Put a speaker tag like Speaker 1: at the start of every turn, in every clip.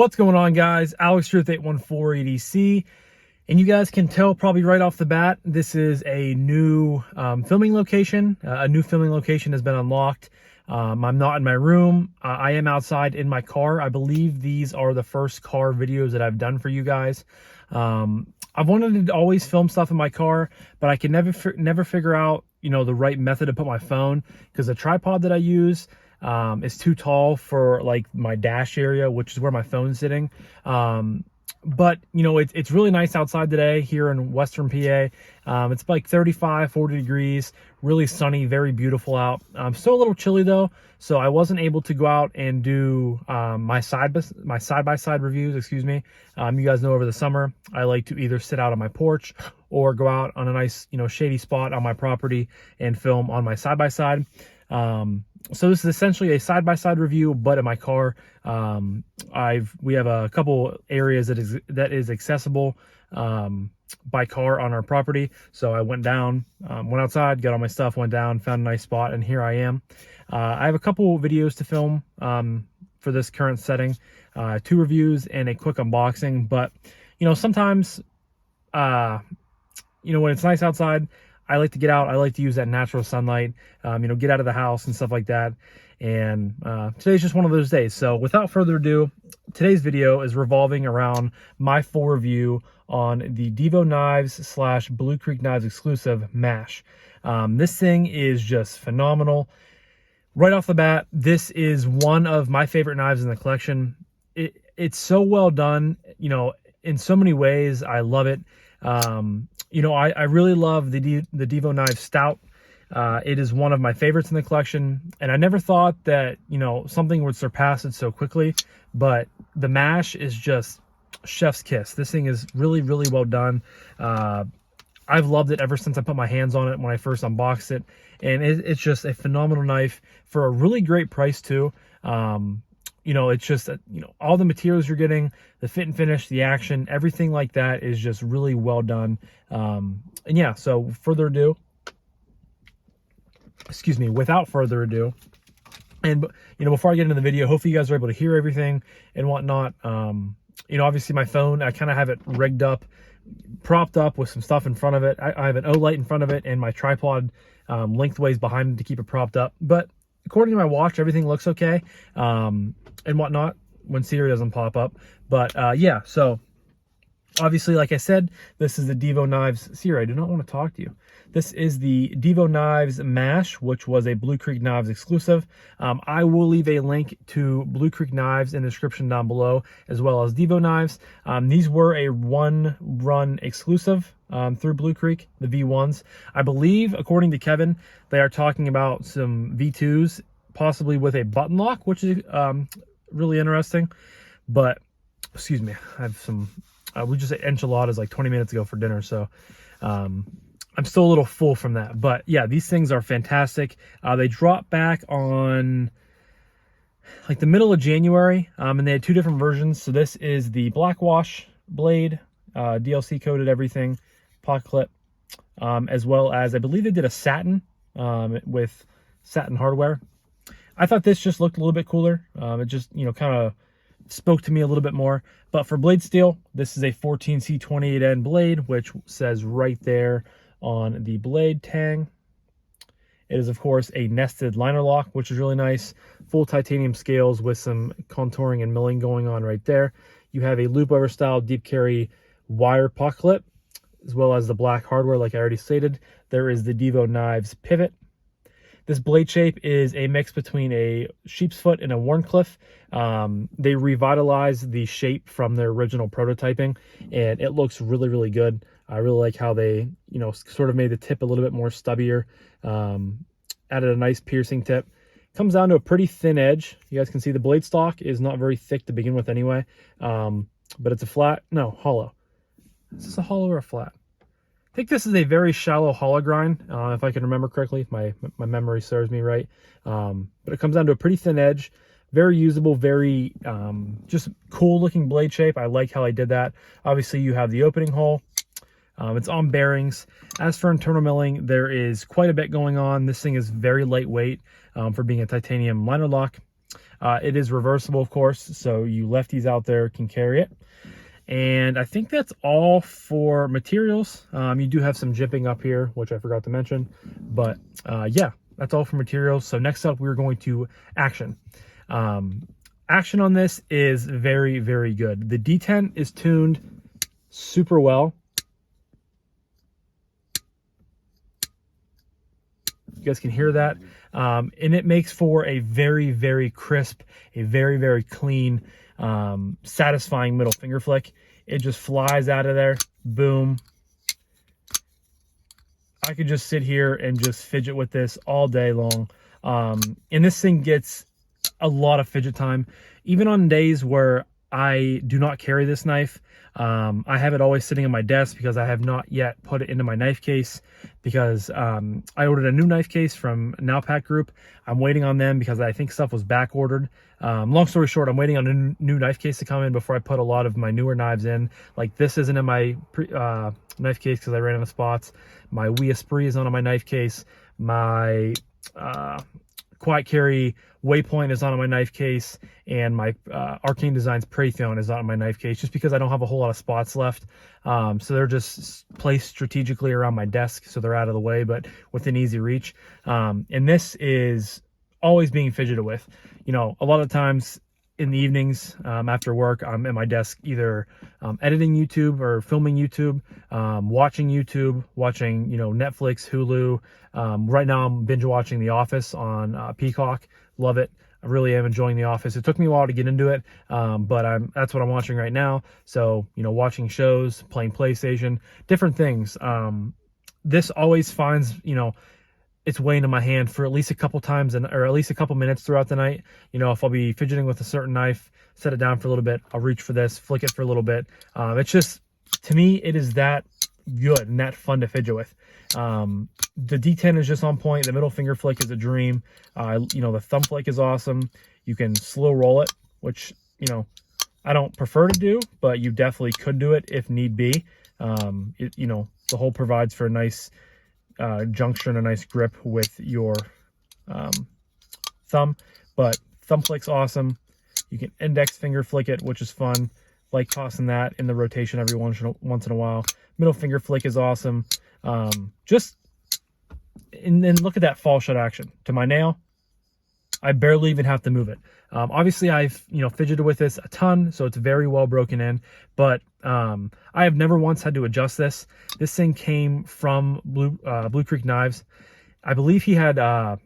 Speaker 1: What's going on, guys? Alex Truth 814 EDC, and you guys can tell probably right off the bat this is a new filming location. A new filming location has been unlocked. I'm not in my room. I am outside in my car. I believe these are the first car videos that I've done for you guys. I've wanted to always film stuff in my car, but I can never figure out the right method to put my phone, because the tripod that I use is too tall for like my dash area, which is where my phone's sitting. But it's really nice outside today here in Western PA. It's like 35-40 degrees, really sunny, very beautiful out. Still a little chilly though, so I wasn't able to go out and do my side-by-side reviews, excuse me. You guys know over the summer I like to either sit out on my porch or go out on a nice shady spot on my property and film on my side-by-side. So this is essentially a side-by-side review, but in my car. We have a couple areas that is accessible by car on our property. So I went outside, got all my stuff, went down, found a nice spot, and here I am. I have a couple videos to film for this current setting, 2 reviews and a quick unboxing. But sometimes when it's nice outside, I like to get out. I like to use that natural sunlight, get out of the house and stuff like that. And today's just one of those days. So without further ado, today's video is revolving around my full review on the Divo Knives / Blue Creek Knives exclusive Mash. This thing is just phenomenal. Right off the bat, this is one of my favorite knives in the collection. It's so well done, in so many ways. I love it. I really love the Divo Knives Stout. It is one of my favorites in the collection, and I never thought that, something would surpass it so quickly, but the Mash is just chef's kiss. This thing is really, really well done. I've loved it ever since I put my hands on it when I first unboxed it, and it's just a phenomenal knife for a really great price too. It's just, all the materials you're getting, the fit and finish, the action, everything like that is just really well done. And yeah, so without further ado, and before I get into the video, hopefully you guys are able to hear everything and whatnot. Obviously my phone, I kind of have it rigged up, propped up with some stuff in front of it. I have an O light in front of it and my tripod lengthways behind it to keep it propped up. But according to my watch, everything looks okay and whatnot when Siri doesn't pop up. But yeah, so obviously, like I said, this is the Divo Knives. Siri, I do not want to talk to you. This is the Divo Knives Mash, which was a Blue Creek Knives exclusive. I will leave a link to Blue Creek Knives in the description down below, as well as Divo Knives. These were a one-run exclusive through Blue Creek, the V1s. I believe, according to Kevin, they are talking about some V2s, possibly with a button lock, which is really interesting. But, excuse me, I have some... we just ate enchiladas like 20 minutes ago for dinner, so I'm still a little full from that. But yeah, these things are fantastic. They dropped back on like the middle of January, and they had 2 different versions. So this is the black wash blade, DLC coated everything, pocket clip, as well as I believe they did a satin with satin hardware. I thought this just looked a little bit cooler. It just kind of spoke to me a little bit more. But for blade steel, this is a 14C28N blade, which says right there on the blade tang. It is, of course, a nested liner lock, which is really nice. Full titanium scales with some contouring and milling going on right there. You have a loop over style deep carry wire pocket clip, as well as the black hardware, like I already stated. There is the Divo Knives pivot. This blade shape is a mix between a sheep's foot and a Warncliffe. They revitalized the shape from their original prototyping, and it looks really, really good. I really like how they, sort of made the tip a little bit more stubbier, added a nice piercing tip. Comes down to a pretty thin edge. You guys can see the blade stock is not very thick to begin with anyway, but it's a hollow. Is this a hollow or a flat? I think this is a very shallow hollow grind, if I can remember correctly, if my memory serves me right. But it comes down to a pretty thin edge, very usable, very just cool looking blade shape. I like how I did that. Obviously, you have the opening hole. It's on bearings. As for internal milling, there is quite a bit going on. This thing is very lightweight for being a titanium liner lock. It is reversible, of course, so you lefties out there can carry it. And I think that's all for materials. You do have some jipping up here, which I forgot to mention. But yeah, that's all for materials. So next up, we're going to action. Action on this is very, very good. The D10 is tuned super well. You guys can hear that. And it makes for a very, very crisp, a very, very clean, satisfying middle finger flick. It just flies out of there. Boom. I could just sit here and just fidget with this all day long. And this thing gets a lot of fidget time. Even on days where I do not carry this knife, I have it always sitting on my desk because I have not yet put it into my knife case, because I ordered a new knife case from Nowpack Group. I'm waiting on them because I think stuff was back ordered. Long story short, I'm waiting on a new knife case to come in before I put a lot of my newer knives in. Like this isn't in my knife case because I ran out of spots. My Wii Esprit is not on my knife case. My Quiet Carry Waypoint is not on my knife case, and my Arcane Designs Praytheon is not on my knife case, just because I don't have a whole lot of spots left. So they're just placed strategically around my desk, so they're out of the way, but within easy reach. And this is always being fidgeted with. You know, a lot of times in the evenings after work, I'm at my desk either editing YouTube or filming YouTube, watching YouTube, watching, you know, Netflix, Hulu. Right now I'm binge watching The Office on Peacock. Love it. I really am enjoying The Office. It took me a while to get into it, but that's what I'm watching right now. So, you know, watching shows, playing PlayStation, different things. This always finds, you know, its way into my hand for at least a couple times, or at least a couple minutes throughout the night. You know, if I'll be fidgeting with a certain knife, set it down for a little bit, I'll reach for this, flick it for a little bit. It's just, to me, it is that good and that fun to fidget with. The D10 is just on point. The middle finger flick is a dream. You know, the thumb flick is awesome. You can slow roll it, which, you know, I don't prefer to do, but you definitely could do it if need be. You know, the hole provides for a nice junction, a nice grip with your thumb, but thumb flick's awesome. You can index finger flick it, which is fun. Like tossing that in the rotation every once in a while. Middle finger flick is awesome. And then look at that fall shut action. To my nail, I barely even have to move it. Obviously, I've, you know, fidgeted with this a ton, so it's very well broken in. But I have never once had to adjust this. This thing came from Blue Creek Knives. I believe he had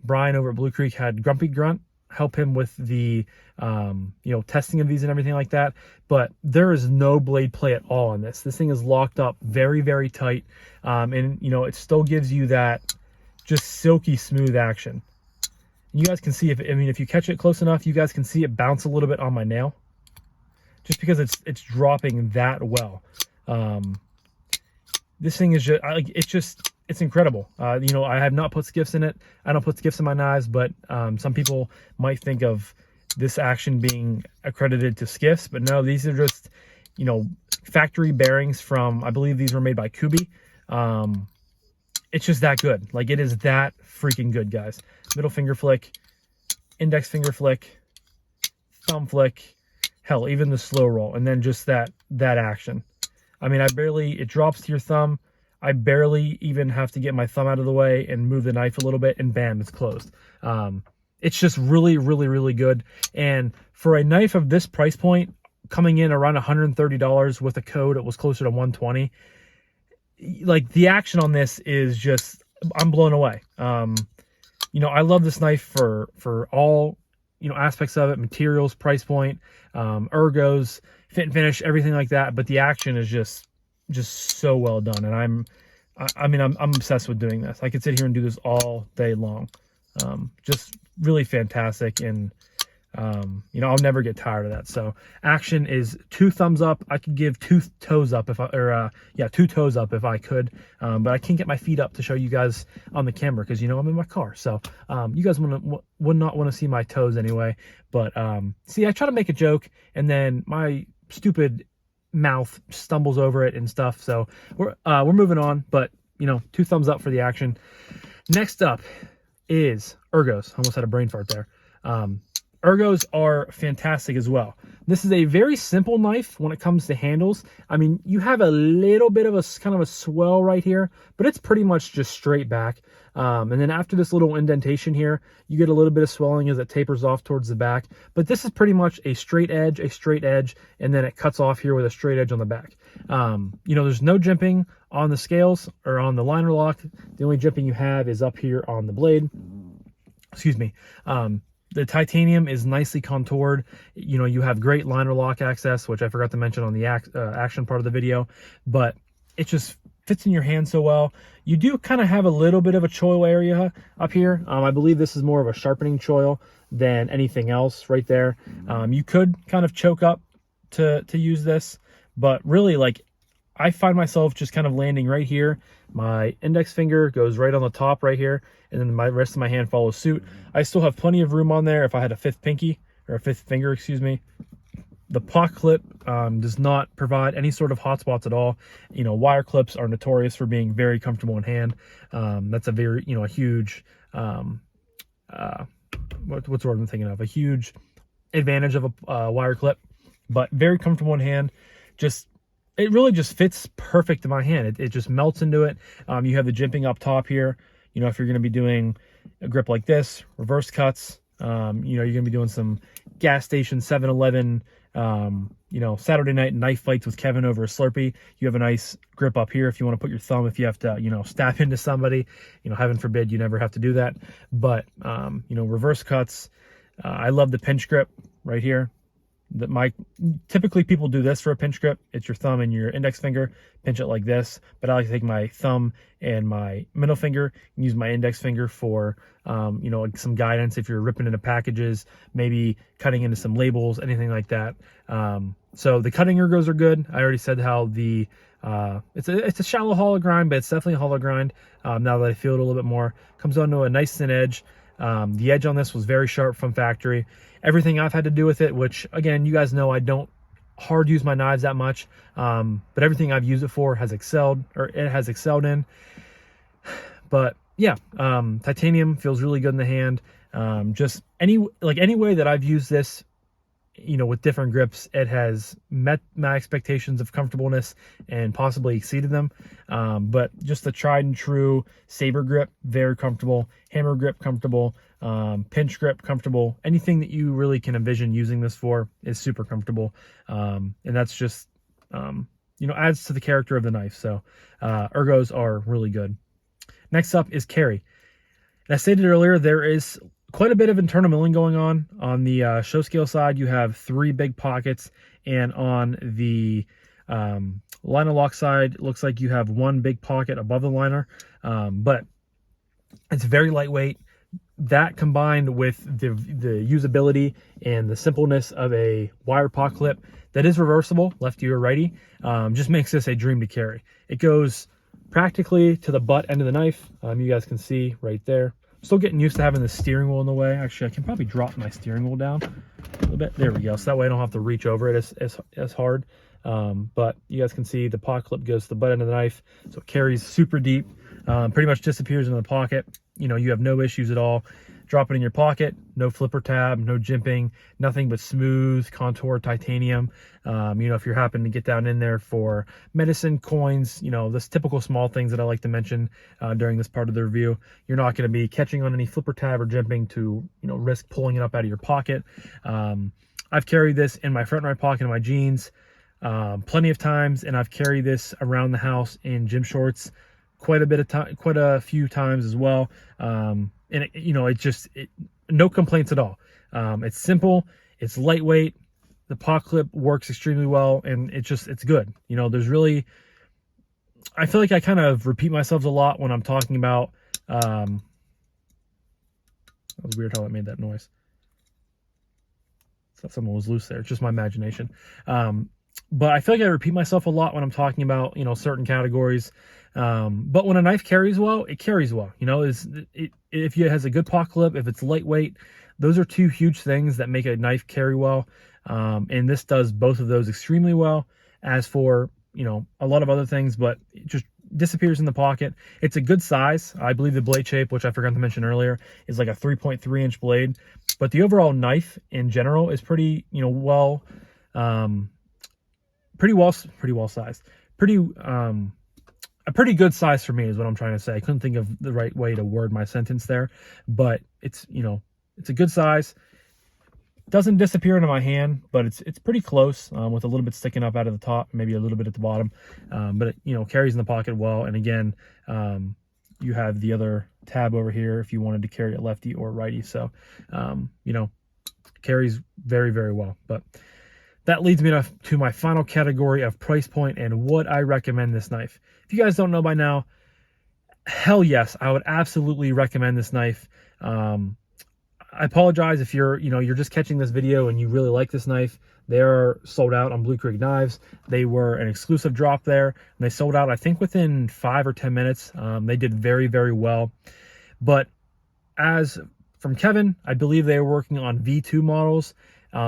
Speaker 1: Brian over at Blue Creek had Grumpy Grunt help him with the you know, testing of these and everything like that. But there is no blade play at all on this. This thing is locked up very, very tight, and you know, it still gives you that just silky smooth action. You guys can see, if you catch it close enough, you guys can see it bounce a little bit on my nail, just because it's dropping that well. This thing is just, it's incredible. You know, I have not put skiffs in it. I don't put skiffs in my knives, but some people might think of this action being accredited to skiffs, but no, these are just, you know, factory bearings from, I believe these were made by Kubi. It's just that good. Like, it is that freaking good, guys. Middle finger flick, index finger flick, thumb flick, hell, even the slow roll, and then just that action. I mean, it drops to your thumb. I barely even have to get my thumb out of the way and move the knife a little bit, and bam, it's closed. It's just really, really, really good. And for a knife of this price point, coming in around $130 with a code, it was closer to $120. Like, the action on this is just, I'm blown away. You know, I love this knife for all, you know, aspects of it: materials, price point, ergos, fit and finish, everything like that. But the action is just so well done, and I'm obsessed with doing this. I could sit here and do this all day long. Just really fantastic, and you know, I'll never get tired of that. So action is 2 thumbs up. I could give 2 toes up if 2 toes up if I could, but I can't get my feet up to show you guys on the camera because, you know, I'm in my car. So you guys would not want to see my toes anyway. But see, I try to make a joke, and then my stupid mouth stumbles over it and stuff. So we're moving on, but, you know, 2 thumbs up for the action. Next up is ergos. I almost had a brain fart there. ergos are fantastic as well. This is a very simple knife when it comes to handles. I mean, you have a little bit of a kind of a swell right here, but it's pretty much just straight back. And then after this little indentation here, you get a little bit of swelling as it tapers off towards the back. But this is pretty much a straight edge, and then it cuts off here with a straight edge on the back. You know, there's no jimping on the scales or on the liner lock. The only jimping you have is up here on the blade. Excuse me. The titanium is nicely contoured. You know, you have great liner lock access, which I forgot to mention on the action part of the video, but it just fits in your hand so well. You do kind of have a little bit of a choil area up here. I believe this is more of a sharpening choil than anything else right there. You could kind of choke up to use this, but really, like, I find myself just kind of landing right here. My index finger goes right on the top right here, and then my rest of my hand follows suit. I still have plenty of room on there if I had a fifth pinky, or a fifth finger, excuse me. The pock clip does not provide any sort of hot spots at all. You know, wire clips are notorious for being very comfortable in hand. That's a very, you know, a huge, what's the word I'm thinking of? A huge advantage of a wire clip, but very comfortable in hand. It really just fits perfect in my hand. It just melts into it. You have the jimping up top here. You know, if you're going to be doing a grip like this, reverse cuts, you know, you're going to be doing some gas station 7-Eleven, you know, Saturday night knife fights with Kevin over a Slurpee. You have a nice grip up here if you want to put your thumb, if you have to, you know, stab into somebody. You know, heaven forbid you never have to do that. But, you know, reverse cuts. I love the pinch grip right here. Typically people do this for a pinch grip. It's your thumb and your index finger, pinch it like this, but I like to take my thumb and my middle finger and use my index finger for you know, like some guidance if you're ripping into packages, maybe cutting into some labels, anything like that. So the cutting ergos are good. I already said how the it's a shallow hollow grind, but it's definitely a hollow grind. Now that I feel it a little bit more, comes onto a nice thin edge. The edge on this was very sharp from factory. Everything I've had to do with it, which again, you guys know I don't hard use my knives that much, but everything I've used it for has excelled, or it has excelled in. But yeah, titanium feels really good in the hand. Just any way that I've used this, you know, with different grips, it has met my expectations of comfortableness and possibly exceeded them. But just the tried and true saber grip, very comfortable. Hammer grip, comfortable. Pinch grip, comfortable. Anything that you really can envision using this for is super comfortable. And that's just, you know, adds to the character of the knife. So ergos are really good. Next up is carry. And I stated earlier, there is quite a bit of internal milling going on. On the show scale side, you have 3 big pockets, and on the liner lock side, it looks like you have 1 big pocket above the liner, but it's very lightweight. That combined with the usability and the simpleness of a wire pock clip that is reversible, lefty or righty, just makes this a dream to carry. It goes practically to the butt end of the knife. You guys can see right there. Still getting used to having the steering wheel in the way. Actually, I can probably drop my steering wheel down a little bit. There we go. So that way I don't have to reach over it as hard. But you guys can see the pocket clip goes to the butt end of the knife. So it carries super deep, pretty much disappears into the pocket. You know, you have no issues at all. Drop it in your pocket, no flipper tab, no jimping, nothing but smooth contour titanium. You know, if you're happening to get down in there for medicine, coins, you know, this typical small things that I like to mention during this part of the review, you're not going to be catching on any flipper tab or jimping to, you know, risk pulling it up out of your pocket. I've carried this in my front right pocket of my jeans plenty of times, and I've carried this around the house in gym shorts quite a few times as well. And it, you know, no complaints at all. It's simple, it's lightweight, the pock clip works extremely well, and it's good. You know, I feel like I kind of repeat myself a lot when I'm talking about, that was weird how it made that noise. I thought someone was loose there. It's just my imagination. But I feel like I repeat myself a lot when I'm talking about, you know, certain categories. But when a knife carries well, it carries well. You know, if it has a good pock clip, if it's lightweight, those are 2 huge things that make a knife carry well. And this does both of those extremely well. As for, you know, a lot of other things, but it just disappears in the pocket. It's a good size. I believe the blade shape, which I forgot to mention earlier, is like a 3.3 inch blade. But the overall knife in general is pretty, pretty well sized. A pretty good size for me is what I'm trying to say. I couldn't think of the right way to word my sentence there, but it's, it's a good size. Doesn't disappear into my hand, but it's pretty close, with a little bit sticking up out of the top, maybe a little bit at the bottom, but it, carries in the pocket well. And again, you have the other tab over here if you wanted to carry it lefty or righty. So, carries very, very well. But that leads me to my final category of price point and would I recommend this knife. If you guys don't know by now, hell yes, I would absolutely recommend this knife. I apologize if you're just catching this video and you really like this knife. They are sold out on Blue Creek Knives. They were an exclusive drop there, and they sold out, I think, within 5 or 10 minutes. They did very, very well. But as from Kevin, I believe they were working on V2 models,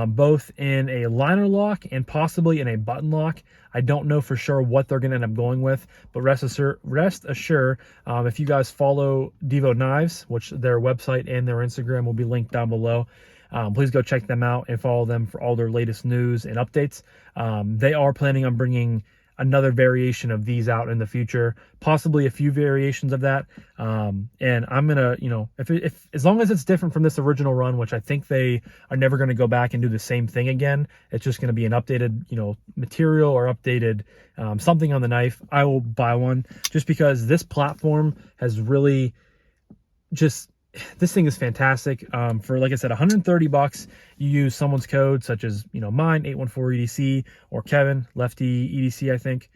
Speaker 1: both in a liner lock and possibly in a button lock. I don't know for sure what they're going to end up going with, but rest assured, if you guys follow Divo Knives, which their website and their Instagram will be linked down below, please go check them out and follow them for all their latest news and updates. They are planning on bringing another variation of these out in the future, possibly a few variations of that. And I'm gonna, if as long as it's different from this original run, which I think they are never going to go back and do the same thing again. It's just going to be an updated, material or updated something on the knife. I will buy one just because this platform has really just. This thing is fantastic. For, like I said, 130 bucks, you use someone's code, such as, mine, 814EDC, or Kevin, Lefty EDC, I think.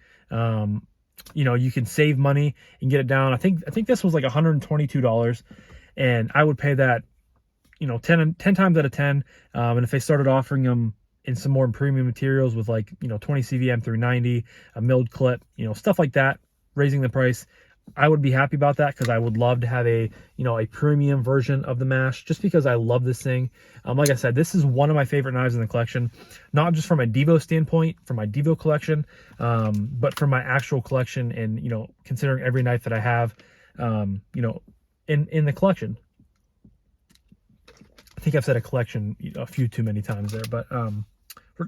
Speaker 1: You can save money and get it down. I think this was like $122, and I would pay that, 10 times out of 10. And if they started offering them in some more premium materials with, like, 20 CVM through 90, a milled clip, stuff like that, raising the price, I would be happy about that, because I would love to have a premium version of the Mash, just because I love this thing. Like I said, this is one of my favorite knives in the collection, not just from a Divo standpoint, from my Divo collection, but from my actual collection, and, considering every knife that I have, in the collection. I think I've said a collection a few too many times there, but,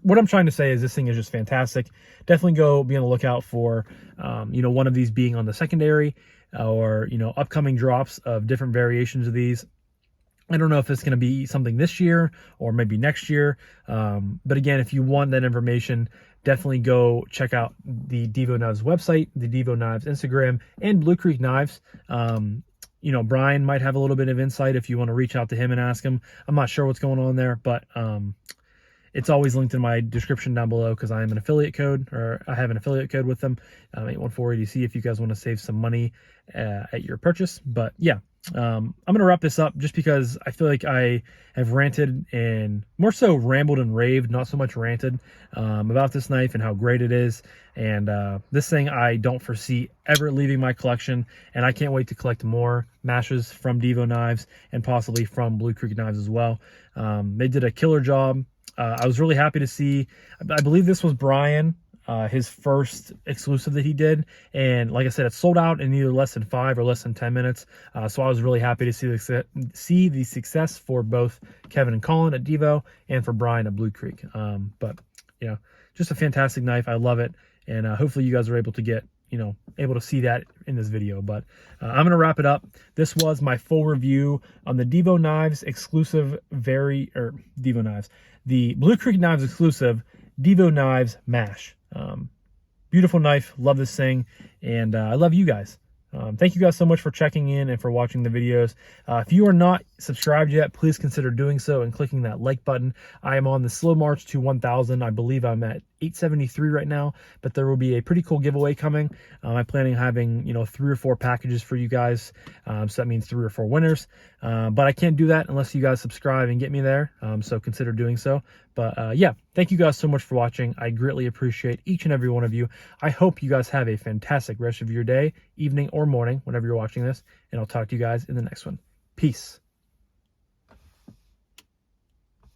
Speaker 1: what I'm trying to say is this thing is just fantastic. Definitely go be on the lookout for, one of these being on the secondary, or, upcoming drops of different variations of these. I don't know if it's going to be something this year or maybe next year. But again, if you want that information, definitely go check out the Divo Knives website, the Divo Knives Instagram, and Blue Creek Knives. Brian might have a little bit of insight if you want to reach out to him and ask him. I'm not sure what's going on there, but, it's always linked in my description down below, because I am an affiliate code, or I have an affiliate code with them, 814EDC, if you guys want to save some money at your purchase. But yeah, I'm going to wrap this up just because I feel like I have ranted, and more so rambled and raved, not so much ranted, about this knife and how great it is. And this thing I don't foresee ever leaving my collection, and I can't wait to collect more Mashes from Divo Knives and possibly from Blue Creek Knives as well. They did a killer job. I was really happy to see, I believe this was Brian, his first exclusive that he did. And like I said, it sold out in either less than 5 or less than 10 minutes. So I was really happy to see the success for both Kevin and Colin at Divo and for Brian at Blue Creek. But, just a fantastic knife. I love it. And hopefully you guys are able to get, able to see that in this video. But I'm going to wrap it up. This was my full review on the Divo Knives exclusive Divo Knives. The Blue Creek Knives exclusive Divo Knives Mash. Beautiful knife. Love this thing. And I love you guys. Thank you guys so much for checking in and for watching the videos. If you are not subscribed yet, please consider doing so and clicking that like button. I am on the slow march to 1,000. I believe I'm at 873 right now, but there will be a pretty cool giveaway coming. I'm planning on having, 3 or 4 packages for you guys. So that means 3 or 4 winners. But I can't do that unless you guys subscribe and get me there. So consider doing so. But yeah, thank you guys so much for watching. I greatly appreciate each and every one of you. I hope you guys have a fantastic rest of your day, evening, or morning, whenever you're watching this. And I'll talk to you guys in the next one. Peace.